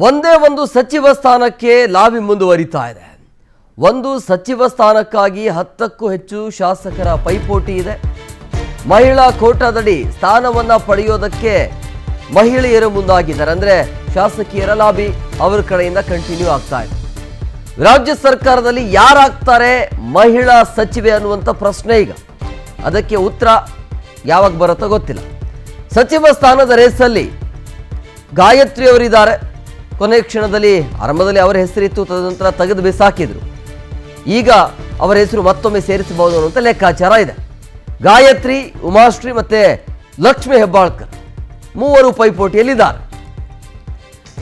ಒಂದೇ ಒಂದು ಸಚಿವ ಸ್ಥಾನಕ್ಕೆ ಲಾಬಿ ಮುಂದುವರಿತಾ ಇದೆ. ಒಂದು ಸಚಿವ ಸ್ಥಾನಕ್ಕಾಗಿ 10ಕ್ಕೂ ಹೆಚ್ಚು ಶಾಸಕರ ಪೈಪೋಟಿ ಇದೆ. ಮಹಿಳಾ ಕೋಟಾದಡಿ ಸ್ಥಾನವನ್ನ ಪಡೆಯೋದಕ್ಕೆ ಮಹಿಳೆಯರು ಮುಂದಾಗಿದ್ದಾರೆ. ಅಂದ್ರೆ ಶಾಸಕಿಯರ ಲಾಬಿ ಅವರ ಕಡೆಯಿಂದ ಕಂಟಿನ್ಯೂ ಆಗ್ತಾ ಇದೆ. ರಾಜ್ಯ ಸರ್ಕಾರದಲ್ಲಿ ಯಾರಾಗ್ತಾರೆ ಮಹಿಳಾ ಸಚಿವೆ ಅನ್ನುವಂಥ ಪ್ರಶ್ನೆ ಈಗ. ಅದಕ್ಕೆ ಉತ್ತರ ಯಾವಾಗ ಬರುತ್ತೋ ಗೊತ್ತಿಲ್ಲ. ಸಚಿವ ಸ್ಥಾನದ ರೇಸಲ್ಲಿ ಗಾಯತ್ರಿ ಅವರಿದ್ದಾರೆ. ಕೊನೆಯ ಕ್ಷಣದಲ್ಲಿ ಆರಂಭದಲ್ಲಿ ಅವರ ಹೆಸರಿತ್ತು, ತದನಂತರ ತೆಗೆದು ಬಿಸಾಕಿದ್ರು. ಈಗ ಅವರ ಹೆಸರು ಮತ್ತೊಮ್ಮೆ ಸೇರಿಸಬಹುದು ಅನ್ನುವಂಥ ಲೆಕ್ಕಾಚಾರ ಇದೆ. ಗಾಯತ್ರಿ, ಉಮಾಶ್ರೀ ಮತ್ತೆ ಲಕ್ಷ್ಮೀ ಹೆಬ್ಬಾಳ್ಕರ್ ಮೂವರು ಪೈಪೋಟಿಯಲ್ಲಿದ್ದಾರೆ.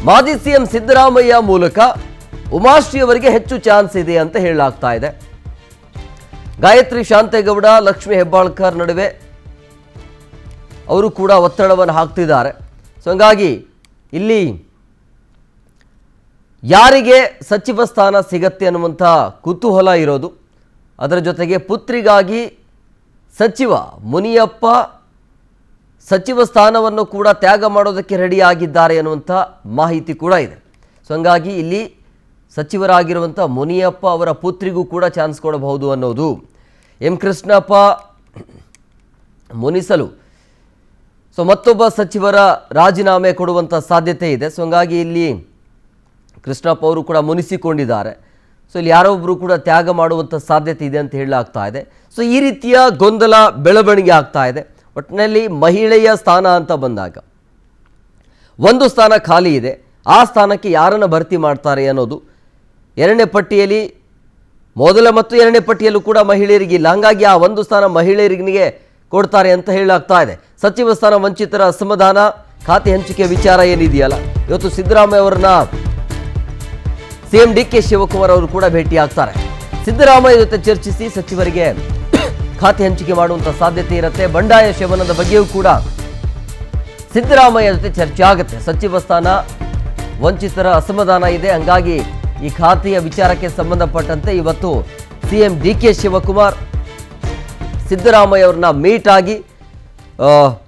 ಮಾಜಿ ಸಿಎಂ ಸಿದ್ದರಾಮಯ್ಯ ಮೂಲಕ ಉಮಾಶ್ರೀ ಅವರಿಗೆ ಹೆಚ್ಚು ಚಾನ್ಸ್ ಇದೆ ಅಂತ ಹೇಳಲಾಗ್ತಾ ಇದೆ. ಗಾಯತ್ರಿ ಶಾಂತೇಗೌಡ, ಲಕ್ಷ್ಮೀ ಹೆಬ್ಬಾಳ್ಕರ್ ನಡುವೆ ಅವರು ಕೂಡ ಒತ್ತಡವನ್ನು ಹಾಕ್ತಿದ್ದಾರೆ. ಸೊ ಹಂಗಾಗಿ ಇಲ್ಲಿ ಯಾರಿಗೆ ಸಚಿವ ಸ್ಥಾನ ಸಿಗತ್ತೆ ಅನ್ನುವಂಥ ಕುತೂಹಲ ಇರೋದು. ಅದರ ಜೊತೆಗೆ ಪುತ್ರಿಗಾಗಿ ಸಚಿವ ಮುನಿಯಪ್ಪ ಸಚಿವ ಸ್ಥಾನವನ್ನು ಕೂಡ ತ್ಯಾಗ ಮಾಡೋದಕ್ಕೆ ರೆಡಿ ಆಗಿದ್ದಾರೆ ಅನ್ನುವಂಥ ಮಾಹಿತಿ ಕೂಡ ಇದೆ. ಸೊ ಹಂಗಾಗಿ ಇಲ್ಲಿ ಸಚಿವರಾಗಿರುವಂಥ ಮುನಿಯಪ್ಪ ಅವರ ಪುತ್ರಿಗೂ ಕೂಡ ಚಾನ್ಸ್ ಕೊಡಬಹುದು ಅನ್ನೋದು. ಎಂ ಕೃಷ್ಣಪ್ಪ ಮುನಿಸಲು ಸೊ ಮತ್ತೊಬ್ಬ ಸಚಿವರ ರಾಜೀನಾಮೆ ಕೊಡುವಂಥ ಸಾಧ್ಯತೆ ಇದೆ. ಸೊ ಹಂಗಾಗಿ ಇಲ್ಲಿ ಕೃಷ್ಣಪ್ಪ ಅವರು ಕೂಡ ಮುನಿಸಿಕೊಂಡಿದ್ದಾರೆ. ಸೊ ಇಲ್ಲಿ ಯಾರೊಬ್ಬರು ಕೂಡ ತ್ಯಾಗ ಮಾಡುವಂಥ ಸಾಧ್ಯತೆ ಇದೆ ಅಂತ ಹೇಳಲಾಗ್ತಾ ಇದೆ. ಸೊ ಈ ರೀತಿಯ ಗೊಂದಲ ಬೆಳವಣಿಗೆ ಆಗ್ತಾ ಇದೆ. ಒಟ್ಟಿನಲ್ಲಿ ಮಹಿಳೆಯ ಸ್ಥಾನ ಅಂತ ಬಂದಾಗ ಒಂದು ಸ್ಥಾನ ಖಾಲಿ ಇದೆ. ಆ ಸ್ಥಾನಕ್ಕೆ ಯಾರನ್ನು ಭರ್ತಿ ಮಾಡ್ತಾರೆ ಅನ್ನೋದು ಎರಡನೇ ಪಟ್ಟಿಯಲ್ಲಿ, ಮೊದಲ ಮತ್ತು ಎರಡನೇ ಪಟ್ಟಿಯಲ್ಲೂ ಕೂಡ ಮಹಿಳೆಯರಿಗಿಲ್ಲ. ಹಾಗಾಗಿ ಆ ಒಂದು ಸ್ಥಾನ ಮಹಿಳೆಯರಿಗೆ ಕೊಡ್ತಾರೆ ಅಂತ ಹೇಳಲಾಗ್ತಾ ಇದೆ. ಸಚಿವ ಸ್ಥಾನ ವಂಚಿತರ ಅಸಮಾಧಾನ, ಖಾತೆ ಹಂಚಿಕೆ ವಿಚಾರ ಏನಿದೆಯಲ್ಲ, ಇವತ್ತು ಸಿದ್ದರಾಮಯ್ಯ ಅವರನ್ನ ಸಿಎಂ ಡಿ.ಕೆ. ಶಿವಕುಮಾರ್ ಅವರು ಕೂಡ ಭೇಟಿ ಆಗ್ತಾರೆ. ಸಿದ್ದರಾಮಯ್ಯ ಜೊತೆ ಚರ್ಚಿಸಿ ಸಚಿವರಿಗೆ ಖಾತೆ ಹಂಚಿಕೆ ಮಾಡುವಂಥ ಸಾಧ್ಯತೆ ಇರುತ್ತೆ. ಬಂಡಾಯ ಶವನದ ಬಗ್ಗೆಯೂ ಕೂಡ ಸಿದ್ದರಾಮಯ್ಯ ಜೊತೆ ಚರ್ಚೆ ಆಗುತ್ತೆ. ಸಚಿವ ಸ್ಥಾನ ವಂಚಿತರ ಅಸಮಾಧಾನ ಇದೆ. ಹಂಗಾಗಿ ಈ ಖಾತೆಯ ವಿಚಾರಕ್ಕೆ ಸಂಬಂಧಪಟ್ಟಂತೆ ಇವತ್ತು ಸಿಎಂ ಡಿ.ಕೆ. ಶಿವಕುಮಾರ್ ಸಿದ್ದರಾಮಯ್ಯ ಅವ್ರನ್ನ ಮೀಟ್ ಆಗಿ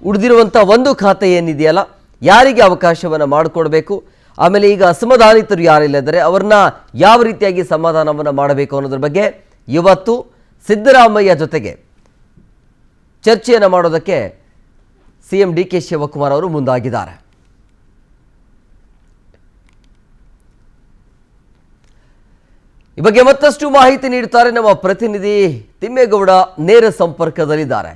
ಉಳಿದಿರುವಂಥ ಒಂದು ಖಾತೆ ಏನಿದೆಯಲ್ಲ ಯಾರಿಗೆ ಅವಕಾಶವನ್ನು ಮಾಡಿಕೊಡ್ಬೇಕು, ಆಮೇಲೆ ಈಗ ಅಸಮಾಧಾನಿತರು ಯಾರಿಲ್ಲದರೆ ಅವ್ರನ್ನ ಯಾವ ರೀತಿಯಾಗಿ ಸಮಾಧಾನವನ್ನು ಮಾಡಬೇಕು ಅನ್ನೋದ್ರ ಬಗ್ಗೆ ಇವತ್ತು ಸಿದ್ದರಾಮಯ್ಯ ಜೊತೆಗೆ ಚರ್ಚೆಯನ್ನು ಮಾಡೋದಕ್ಕೆ ಸಿಎಂ ಡಿ.ಕೆ. ಶಿವಕುಮಾರ್ ಅವರು ಮುಂದಾಗಿದ್ದಾರೆ. ಈ ಬಗ್ಗೆ ಮತ್ತಷ್ಟು ಮಾಹಿತಿ ನೀಡ್ತಾರೆ ನಮ್ಮ ಪ್ರತಿನಿಧಿ ತಿಮ್ಮೇಗೌಡ. ನೇರ ಸಂಪರ್ಕದಲ್ಲಿದ್ದಾರೆ.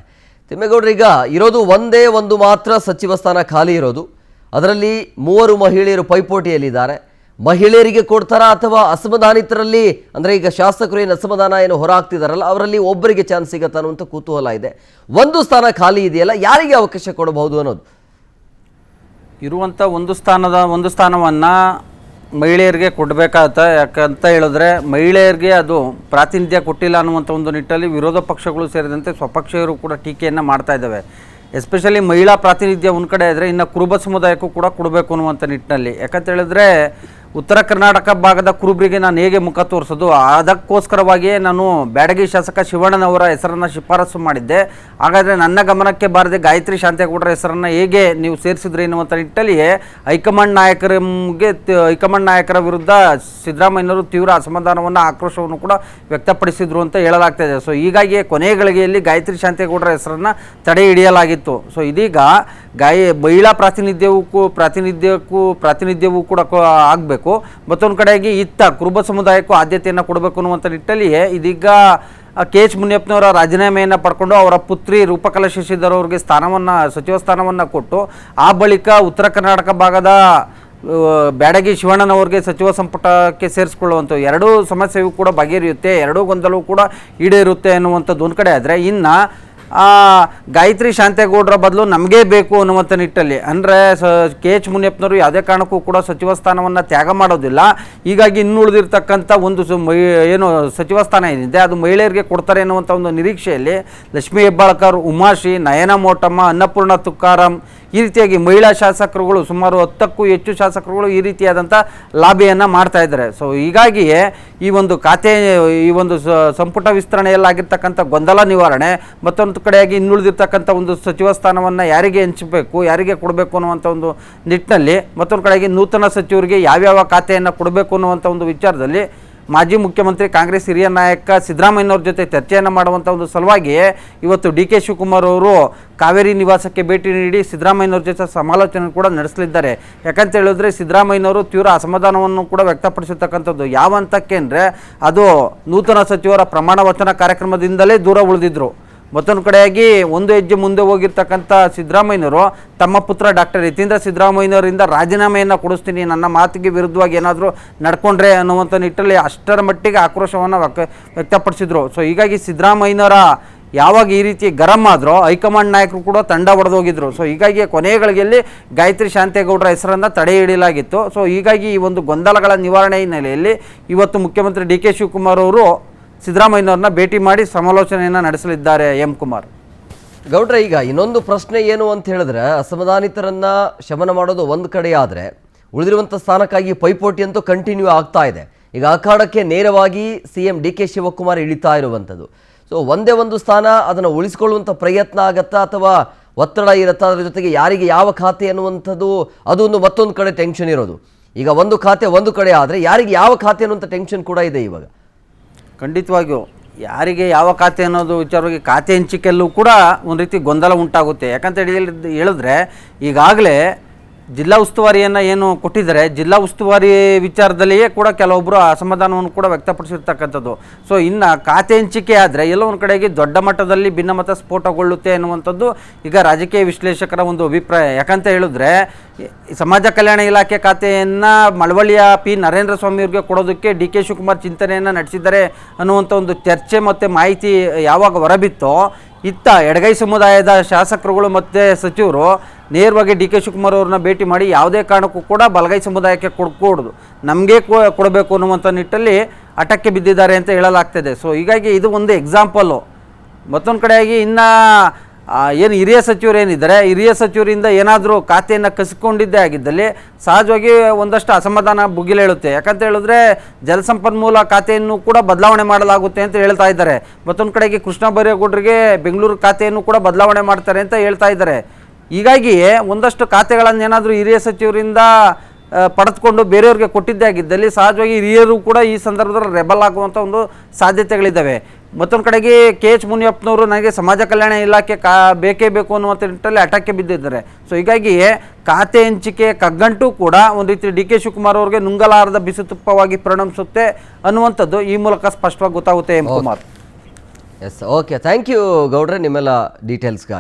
ತಿಮ್ಮೇಗೌಡರೀಗ ಇರೋದು ಒಂದೇ ಒಂದು ಮಾತ್ರ ಸಚಿವ ಸ್ಥಾನ ಖಾಲಿ ಇರೋದು. ಅದರಲ್ಲಿ 3 ಮಹಿಳೆಯರು ಪೈಪೋಟಿಯಲ್ಲಿದ್ದಾರೆ. ಮಹಿಳೆಯರಿಗೆ ಕೊಡ್ತಾರಾ ಅಥವಾ ಅಸಮಾಧಾನಿತರಲ್ಲಿ, ಅಂದರೆ ಈಗ ಶಾಸಕರು ಏನು ಅಸಮಾಧಾನ ಏನು ಹೊರಹಾಕ್ತಿದಾರಲ್ಲ ಅವರಲ್ಲಿ ಒಬ್ಬರಿಗೆ ಚಾನ್ಸ್ ಸಿಗತ್ತ ಅನ್ನುವಂಥ ಕುತೂಹಲ ಇದೆ. ಒಂದು ಸ್ಥಾನ ಖಾಲಿ ಇದೆಯಲ್ಲ, ಯಾರಿಗೆ ಅವಕಾಶ ಕೊಡಬಹುದು ಅನ್ನೋದು. ಇರುವಂಥ ಒಂದು ಸ್ಥಾನವನ್ನು ಮಹಿಳೆಯರಿಗೆ ಕೊಡಬೇಕಾಗತ್ತೆ. ಯಾಕಂತ ಹೇಳಿದ್ರೆ ಮಹಿಳೆಯರಿಗೆ ಅದು ಪ್ರಾತಿನಿಧ್ಯ ಕೊಟ್ಟಿಲ್ಲ ಅನ್ನುವಂಥ ಒಂದು ನಿಟ್ಟಲ್ಲಿ ವಿರೋಧ ಪಕ್ಷಗಳು ಸೇರಿದಂತೆ ಸ್ವಪಕ್ಷೀಯರು ಕೂಡ ಟೀಕೆಯನ್ನು ಮಾಡ್ತಾ ಇದ್ದಾವೆ. ಎಸ್ಪೆಷಲಿ ಮಹಿಳಾ ಪ್ರಾತಿನಿಧ್ಯ ಒಂದು ಕಡೆ ಇದ್ದರೆ ಇನ್ನು ಕುರುಬ ಸಮುದಾಯಕ್ಕೂ ಕೂಡ ಕೊಡಬೇಕು ಅನ್ನುವಂಥ ನಿಟ್ಟಿನಲ್ಲಿ. ಯಾಕಂತ ಹೇಳಿದ್ರೆ ಉತ್ತರ ಕರ್ನಾಟಕ ಭಾಗದ ಕುರುಬರಿಗೆ ನಾನು ಹೇಗೆ ಮುಖ ತೋರಿಸೋದು, ಅದಕ್ಕೋಸ್ಕರವಾಗಿಯೇ ನಾನು ಬ್ಯಾಡಗಿ ಶಾಸಕ ಶಿವಣ್ಣನವರ ಹೆಸರನ್ನು ಶಿಫಾರಸು ಮಾಡಿದ್ದೆ. ಹಾಗಾದರೆ ನನ್ನ ಗಮನಕ್ಕೆ ಬಾರದೆ ಗಾಯತ್ರಿ ಶಾಂತೇಗೌಡರ ಹೆಸರನ್ನು ಹೇಗೆ ನೀವು ಸೇರಿಸಿದ್ರಿ ಎನ್ನುವಂಥ ನಿಟ್ಟಲ್ಲಿಯೇ ಹೈಕಮಾಂಡ್ ನಾಯಕರ ವಿರುದ್ಧ ಸಿದ್ದರಾಮಯ್ಯನವರು ತೀವ್ರ ಅಸಮಾಧಾನವನ್ನು, ಆಕ್ರೋಶವನ್ನು ಕೂಡ ವ್ಯಕ್ತಪಡಿಸಿದ್ರು ಅಂತ ಹೇಳಲಾಗ್ತಾ ಇದೆ. ಸೊ ಹೀಗಾಗಿ ಕೊನೆಯ ಗಳಿಗೆಯಲ್ಲಿ ಗಾಯತ್ರಿ ಶಾಂತೇಗೌಡರ ಹೆಸರನ್ನು ತಡೆ ಹಿಡಿಯಲಾಗಿತ್ತು. ಸೊ ಇದೀಗ ಮಹಿಳಾ ಪ್ರಾತಿನಿಧ್ಯವೂ ಕೂಡ ಆಗಬೇಕು. ಮತ್ತೊಂದು ಕಡೆಗೆ ಕುರುಬ ಸಮುದಾಯಕ್ಕೂ ಆದ್ಯತೆಯನ್ನು ಕೊಡಬೇಕು ಅನ್ನುವಂಥ ನಿಟ್ಟಲ್ಲಿಯೇ ಇದೀಗ ಕೆ.ಎಚ್. ಮುನಿಯಪ್ಪನವರ ರಾಜೀನಾಮೆಯನ್ನು ಪಡ್ಕೊಂಡು ಅವರ ಪುತ್ರಿ ರೂಪಕಲಾ ಶಶಿಧರ್ ಅವರಿಗೆ ಸಚಿವ ಸ್ಥಾನವನ್ನು ಕೊಟ್ಟು ಆ ಬಳಿಕ ಉತ್ತರ ಕರ್ನಾಟಕ ಭಾಗದ ಬ್ಯಾಡಗಿ ಶಿವಣ್ಣನವ್ರಿಗೆ ಸಚಿವ ಸಂಪುಟಕ್ಕೆ ಸೇರಿಸ್ಕೊಳ್ಳುವಂಥ ಎರಡೂ ಸಮಸ್ಯೆಯೂ ಕೂಡ ಬಗೆಹರಿಯುತ್ತೆ, ಎರಡೂ ಗೊಂದಲವೂ ಕೂಡ ಈಡೇರುತ್ತೆ ಅನ್ನುವಂಥದ್ದು ಒಂದು ಕಡೆ ಆದರೆ, ಇನ್ನು ಗಾಯತ್ರಿ ಶಾಂತೇಗೌಡರ ಬದಲು ನಮಗೇ ಬೇಕು ಅನ್ನುವಂಥ ನಿಟ್ಟಲ್ಲಿ ಅಂದರೆ ಕೆ.ಎಚ್. ಮುನಿಯಪ್ಪನವರು ಯಾವುದೇ ಕಾರಣಕ್ಕೂ ಕೂಡ ಸಚಿವ ಸ್ಥಾನವನ್ನು ತ್ಯಾಗ ಮಾಡೋದಿಲ್ಲ. ಹೀಗಾಗಿ ಇನ್ನುಳಿದಿರ್ತಕ್ಕಂಥ ಒಂದು ಏನು ಸಚಿವ ಸ್ಥಾನ ಏನಿದೆ ಅದು ಮಹಿಳೆಯರಿಗೆ ಕೊಡ್ತಾರೆ ಅನ್ನುವಂಥ ಒಂದು ನಿರೀಕ್ಷೆಯಲ್ಲಿ ಲಕ್ಷ್ಮೀ ಹೆಬ್ಬಾಳ್ಕರ್, ಉಮಾಶ್ರೀ, ನಯನ ಮೋಟಮ್ಮ, ಅನ್ನಪೂರ್ಣ ತುಕಾರಾಮ್ ಈ ರೀತಿಯಾಗಿ ಮಹಿಳಾ ಶಾಸಕರುಗಳು ಸುಮಾರು 10ಕ್ಕೂ ಹೆಚ್ಚು ಶಾಸಕರುಗಳು ಈ ರೀತಿಯಾದಂಥ ಲಾಬಿಯನ್ನು ಮಾಡ್ತಾ ಇದ್ದಾರೆ. ಸೊ ಹೀಗಾಗಿಯೇ ಈ ಒಂದು ಖಾತೆ ಈ ಒಂದು ಸಂಪುಟ ವಿಸ್ತರಣೆಯಲ್ಲಾಗಿರ್ತಕ್ಕಂಥ ಗೊಂದಲ ನಿವಾರಣೆ, ಮತ್ತೊಂದು ಕಡೆಯಾಗಿ ಇನ್ನುಳಿದಿರ್ತಕ್ಕಂಥ ಒಂದು ಸಚಿವ ಸ್ಥಾನವನ್ನು ಯಾರಿಗೆ ಹಂಚಬೇಕು, ಯಾರಿಗೆ ಕೊಡಬೇಕು ಅನ್ನುವಂಥ ಒಂದು ನಿಟ್ಟಿನಲ್ಲಿ, ಮತ್ತೊಂದು ಕಡೆಗೆ ನೂತನ ಸಚಿವರಿಗೆ ಯಾವ್ಯಾವ ಖಾತೆಯನ್ನು ಕೊಡಬೇಕು ಅನ್ನುವಂಥ ಒಂದು ವಿಚಾರದಲ್ಲಿ ಮಾಜಿ ಮುಖ್ಯಮಂತ್ರಿ ಕಾಂಗ್ರೆಸ್ ಹಿರಿಯ ನಾಯಕ ಸಿದ್ದರಾಮಯ್ಯನವ್ರ ಜೊತೆ ಚರ್ಚೆಯನ್ನು ಮಾಡುವಂಥ ಒಂದು ಸಲುವಾಗಿ ಇವತ್ತು ಡಿ.ಕೆ. ಶಿವಕುಮಾರ್ ಅವರು ಕಾವೇರಿ ನಿವಾಸಕ್ಕೆ ಭೇಟಿ ನೀಡಿ ಸಿದ್ದರಾಮಯ್ಯನವ್ರ ಜೊತೆ ಸಮಾಲೋಚನೆ ಕೂಡ ನಡೆಸಲಿದ್ದಾರೆ. ಯಾಕಂತ ಹೇಳಿದ್ರೆ ಸಿದ್ದರಾಮಯ್ಯನವರು ತೀವ್ರ ಅಸಮಾಧಾನವನ್ನು ಕೂಡ ವ್ಯಕ್ತಪಡಿಸಿರ್ತಕ್ಕಂಥದ್ದು. ಯಾವ ಹಂತಕ್ಕೆ ಅಂದರೆ ಅದು ನೂತನ ಸಚಿವರ ಪ್ರಮಾಣ ವಚನ ಕಾರ್ಯಕ್ರಮದಿಂದಲೇ ದೂರ ಉಳಿದಿದ್ರು. ಮತ್ತೊಂದು ಕಡೆಯಾಗಿ ಒಂದು ಹೆಜ್ಜೆ ಮುಂದೆ ಹೋಗಿರ್ತಕ್ಕಂಥ ಸಿದ್ದರಾಮಯ್ಯನವರು ತಮ್ಮ ಪುತ್ರ ಡಾಕ್ಟರ್ ಯತೀಂದ್ರ ಸಿದ್ದರಾಮಯ್ಯನವರಿಂದ ರಾಜೀನಾಮೆಯನ್ನು ಕೊಡಿಸ್ತೀನಿ, ನನ್ನ ಮಾತಿಗೆ ವಿರುದ್ಧವಾಗಿ ಏನಾದರೂ ನಡ್ಕೊಂಡ್ರೆ ಅನ್ನುವಂಥ ನಿಟ್ಟಲ್ಲಿ ಅಷ್ಟರ ಮಟ್ಟಿಗೆ ಆಕ್ರೋಶವನ್ನು ವ್ಯಕ್ತಪಡಿಸಿದರು. ಸೊ ಹೀಗಾಗಿ ಸಿದ್ದರಾಮಯ್ಯನವರ ಯಾವಾಗ ಈ ರೀತಿ ಗರಂ ಆದರೂ ಹೈಕಮಾಂಡ್ ನಾಯಕರು ಕೂಡ ತಂಡ ಹೊಡೆದೋಗಿದ್ರು. ಸೊ ಹೀಗಾಗಿ ಕೊನೆಯ ಗಳಿಗೆಯಲ್ಲಿ ಗಾಯತ್ರಿ ಶಾಂತೇಗೌಡರ ಹೆಸರನ್ನು ತಡೆ ಹಿಡಿಯಲಾಗಿತ್ತು. ಸೊ ಹೀಗಾಗಿ ಈ ಒಂದು ಗೊಂದಲಗಳ ನಿವಾರಣೆ ಹಿನ್ನೆಲೆಯಲ್ಲಿ ಇವತ್ತು ಮುಖ್ಯಮಂತ್ರಿ ಡಿ.ಕೆ. ಶಿವಕುಮಾರ್ ಅವರು ಸಿದ್ದರಾಮಯ್ಯನವ್ರನ್ನ ಭೇಟಿ ಮಾಡಿ ಸಮಾಲೋಚನೆಯನ್ನು ನಡೆಸಲಿದ್ದಾರೆ. ಎಂ ಕುಮಾರ್ ಗೌಡ್ರೆ, ಈಗ ಇನ್ನೊಂದು ಪ್ರಶ್ನೆ ಏನು ಅಂತ ಹೇಳಿದ್ರೆ, ಅಸಮಾಧಾನಿತರನ್ನ ಶಮನ ಮಾಡೋದು ಒಂದು ಕಡೆ ಆದರೆ ಉಳಿದಿರುವಂಥ ಸ್ಥಾನಕ್ಕಾಗಿ ಪೈಪೋಟಿ ಅಂತೂ ಕಂಟಿನ್ಯೂ ಆಗ್ತಾ ಇದೆ. ಈಗ ಅಖಾಡಕ್ಕೆ ನೇರವಾಗಿ CM ಡಿ.ಕೆ. ಶಿವಕುಮಾರ್ ಇಳಿತಾ ಇರುವಂಥದ್ದು. ಸೊ ಒಂದೇ ಒಂದು ಸ್ಥಾನ ಅದನ್ನು ಉಳಿಸ್ಕೊಳ್ಳುವಂಥ ಪ್ರಯತ್ನ ಆಗತ್ತಾ ಅಥವಾ ಒತ್ತಡ ಇರುತ್ತಾ? ಅದರ ಜೊತೆಗೆ ಯಾರಿಗೆ ಯಾವ ಖಾತೆ ಅನ್ನುವಂಥದ್ದು ಅದೊಂದು ಮತ್ತೊಂದು ಕಡೆ ಟೆನ್ಷನ್ ಇರೋದು. ಈಗ ಒಂದು ಖಾತೆ ಒಂದು ಕಡೆ ಆದರೆ ಯಾರಿಗೆ ಯಾವ ಖಾತೆ ಅನ್ನುವಂಥ ಟೆನ್ಷನ್ ಕೂಡ ಇದೆ ಇವಾಗ. ಖಂಡಿತವಾಗಿಯೂ ಯಾರಿಗೆ ಯಾವ ಖಾತೆ ಅನ್ನೋದು ವಿಚಾರವಾಗಿ ಖಾತೆ ಹಂಚಿಕೆಯಲ್ಲೂ ಕೂಡ ಒಂದು ರೀತಿ ಗೊಂದಲ ಉಂಟಾಗುತ್ತೆ. ಯಾಕಂತ ಹೇಳಿದ್ರೆ ಈಗಾಗಲೇ ಜಿಲ್ಲಾ ಉಸ್ತುವಾರಿಯನ್ನು ಏನು ಕೊಟ್ಟಿದ್ದಾರೆ, ಜಿಲ್ಲಾ ಉಸ್ತುವಾರಿ ವಿಚಾರದಲ್ಲಿಯೇ ಕೂಡ ಕೆಲವೊಬ್ಬರು ಅಸಮಾಧಾನವನ್ನು ಕೂಡ ವ್ಯಕ್ತಪಡಿಸಿರ್ತಕ್ಕಂಥದ್ದು. ಸೊ ಇನ್ನು ಖಾತೆ ಹಂಚಿಕೆ ಆದರೆ ಎಲ್ಲೋ ಒಂದು ಕಡೆಗೆ ದೊಡ್ಡ ಮಟ್ಟದಲ್ಲಿ ಭಿನ್ನಮತ ಸ್ಫೋಟಗೊಳ್ಳುತ್ತೆ ಅನ್ನುವಂಥದ್ದು ಈಗ ರಾಜಕೀಯ ವಿಶ್ಲೇಷಕರ ಒಂದು ಅಭಿಪ್ರಾಯ. ಯಾಕಂತ ಹೇಳಿದ್ರೆ ಸಮಾಜ ಕಲ್ಯಾಣ ಇಲಾಖೆ ಖಾತೆಯನ್ನು ಮಳವಳ್ಳಿಯ ಪಿ ನರೇಂದ್ರ ಸ್ವಾಮಿ ಅವರಿಗೆ ಕೊಡೋದಕ್ಕೆ ಡಿ.ಕೆ. ಶಿವಕುಮಾರ್ ಚಿಂತನೆಯನ್ನು ನಡೆಸಿದ್ದಾರೆ ಅನ್ನುವಂಥ ಒಂದು ಚರ್ಚೆ ಮತ್ತು ಮಾಹಿತಿ ಯಾವಾಗ ಹೊರಬಿತ್ತೋ, ಇತ್ತ ಎಡಗೈ ಸಮುದಾಯದ ಶಾಸಕರುಗಳು ಮತ್ತು ಸಚಿವರು ನೇರವಾಗಿ ಡಿ.ಕೆ. ಶಿವಕುಮಾರ್ ಅವ್ರನ್ನ ಭೇಟಿ ಮಾಡಿ ಯಾವುದೇ ಕಾರಣಕ್ಕೂ ಕೂಡ ಬಲಗೈ ಸಮುದಾಯಕ್ಕೆ ಕೊಡಕೂಡದು, ನಮಗೆ ಕೊಡಬೇಕು ಅನ್ನುವಂಥ ನಿಟ್ಟಲ್ಲಿ ಹಠಕ್ಕೆ ಬಿದ್ದಿದ್ದಾರೆ ಅಂತ ಹೇಳಲಾಗ್ತದೆ. ಸೊ ಹೀಗಾಗಿ ಇದು ಒಂದು ಎಕ್ಸಾಂಪಲ್ಲು. ಮತ್ತೊಂದು ಕಡೆಯಾಗಿ ಇನ್ನು ಏನು ಹಿರಿಯ ಸಚಿವರು ಏನಿದ್ದಾರೆ, ಹಿರಿಯ ಸಚಿವರಿಂದ ಏನಾದರೂ ಖಾತೆಯನ್ನು ಕಸಿಕೊಂಡಿದ್ದೇ ಆಗಿದ್ದಲ್ಲಿ ಸಹಜವಾಗಿ ಒಂದಷ್ಟು ಅಸಮಾಧಾನ ಭುಗಿಲೇಳುತ್ತೆ. ಯಾಕಂತ ಹೇಳಿದ್ರೆ ಜಲಸಂಪನ್ಮೂಲ ಖಾತೆಯನ್ನು ಕೂಡ ಬದಲಾವಣೆ ಮಾಡಲಾಗುತ್ತೆ ಅಂತ ಹೇಳ್ತಾ ಇದ್ದಾರೆ. ಮತ್ತೊಂದು ಕಡೆಗೆ ಕೃಷ್ಣ ಬೈರೇಗೌಡರಿಗೆ ಬೆಂಗಳೂರು ಖಾತೆಯನ್ನು ಕೂಡ ಬದಲಾವಣೆ ಮಾಡ್ತಾರೆ ಅಂತ ಹೇಳ್ತಾ ಇದ್ದಾರೆ. ಹೀಗಾಗಿ ಒಂದಷ್ಟು ಖಾತೆಗಳನ್ನು ಏನಾದರೂ ಹಿರಿಯ ಸಚಿವರಿಂದ ಪಡೆದುಕೊಂಡು ಬೇರೆಯವ್ರಿಗೆ ಕೊಟ್ಟಿದ್ದೇ ಆಗಿದ್ದಲ್ಲಿ ಸಹಜವಾಗಿ ಹಿರಿಯರು ಕೂಡ ಈ ಸಂದರ್ಭದಲ್ಲಿ ರೆಬಲ್ ಆಗುವಂಥ ಒಂದು ಸಾಧ್ಯತೆಗಳಿದ್ದಾವೆ. ಮತ್ತೊಂದು ಕಡೆಗೆ ಕೆ.ಎಚ್. ಮುನಿಯಪ್ಪನವರು ನನಗೆ ಸಮಾಜ ಕಲ್ಯಾಣ ಇಲಾಖೆ ಬೇಕೇ ಬೇಕು ಅನ್ನುವಂಥ ನಿಟ್ಟಲ್ಲಿ ಹಠಕ್ಕೆ ಬಿದ್ದಿದ್ದಾರೆ. ಸೊ ಹೀಗಾಗಿ ಖಾತೆ ಹಂಚಿಕೆ ಕಗ್ಗಂಟು ಕೂಡ ಒಂದು ರೀತಿ ಡಿ.ಕೆ. ಶಿವಕುಮಾರ್ ಅವ್ರಿಗೆ ನುಂಗಲಾರದ ಬಿಸಿತುಪ್ಪವಾಗಿ ಪರಿಣಮಿಸುತ್ತೆ ಅನ್ನುವಂಥದ್ದು ಈ ಮೂಲಕ ಸ್ಪಷ್ಟವಾಗಿ ಗೊತ್ತಾಗುತ್ತೆ. M Kumar. Yes, okay, thank you ಗೌಡ್ರೆ ನಿಮ್ಮೆಲ್ಲ ಡೀಟೇಲ್ಸ್ಗಾಗಿ.